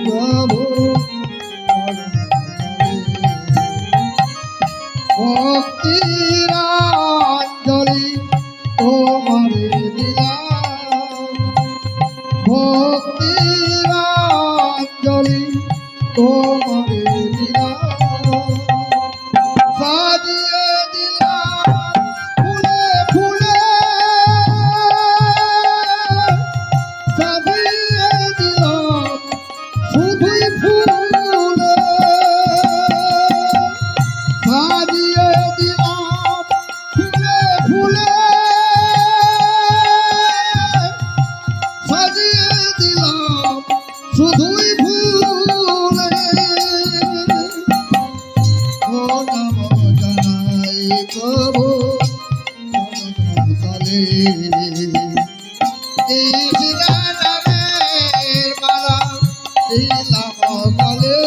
প্রভু ভক্তিরাঞ্জলি তোমারে দিলাম, ভক্তিরাঞ্জলি তোমারে দিলাম, সাজিয়ে দিলাম ফুলে ফুলে, সাজিয়ে দিলাম শুধুই ফুলে, সাজিয়ে দিলাম ফুলে ফুলে, সাজিয়ে দিলাম শুধুই ফুলে। ও নম জানাই প্রভু তলে, কৃষ্ণ নামের মালা দিলাম গলে,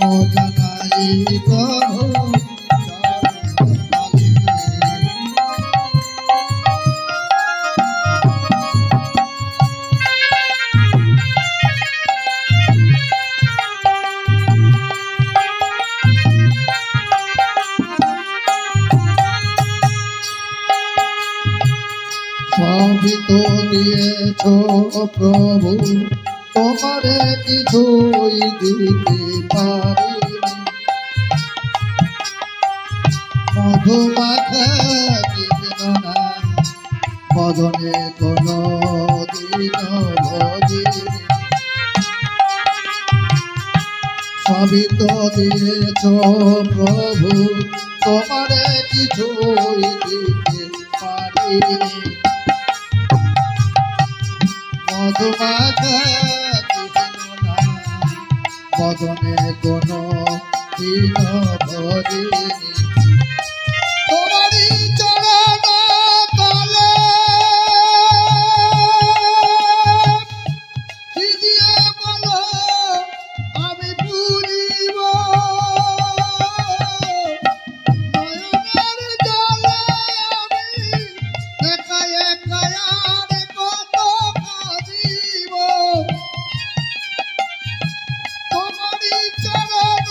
ও নম জানাই প্রভু সবই তো দিয়েছ প্রভু, তোমারে কিছুই দিতে পারি, মধুমাখা কৃষ্ণ নাম বদনে কোন দিন ভজি, সবই তো দিয়েছ প্রভু, তোমারে কিছুই দিতে পারি, মধুমাখা কৃষ্ণ নাম বদনে কোন দিন ভজিনি, তোমারি চরণ তলে ভিজিয়ে বলো আমি পুরিব, নয়নের জলে আমি একা একা আর কত কাঁদিব, তোমারি চরণ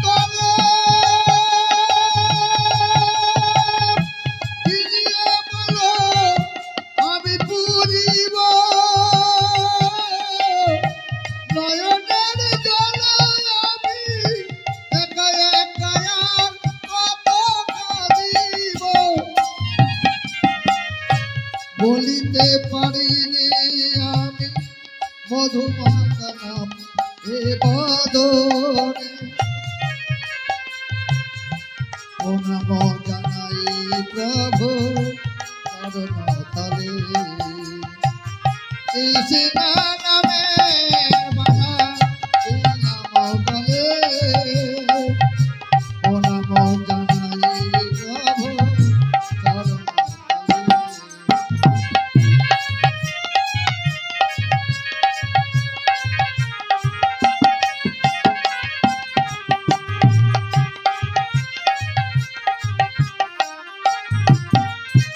তলে ভিজিয়ে বলো আমি পুরিব, নয়নের জলে আমি একা একা আর কত কাঁদিব, বলিতে পারিনি আমি মধুমাখা নাম এ বদনে, ও নম জানাই প্রভু চরণ তলে, কৃষ্ণ নামের মালা দিলাম গলে, ও নম জানাই প্রভু চরণ তলে।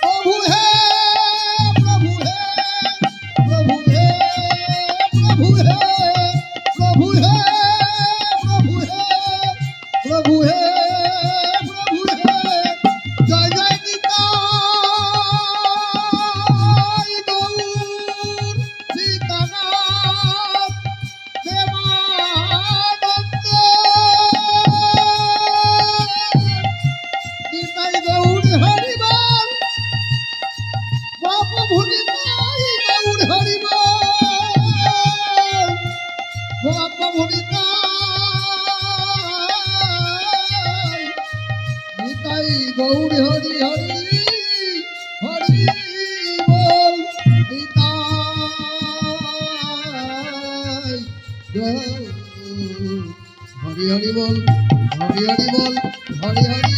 प्रभु है प्रभु है प्रभु है प्रभु है प्रभु है प्रभु है प्रभु है प्रभु है, जय जय निताई गौर सीतानाथ प्रेमानंद, निताई गौर हरि बोल, बाप भुनिताई गौर हरि बोल, बाप भुनिताई निताई गौर हरि हरि हरि बोल, निताई गौर हरि हरि बोल, हरि हरि बोल, हरि हरि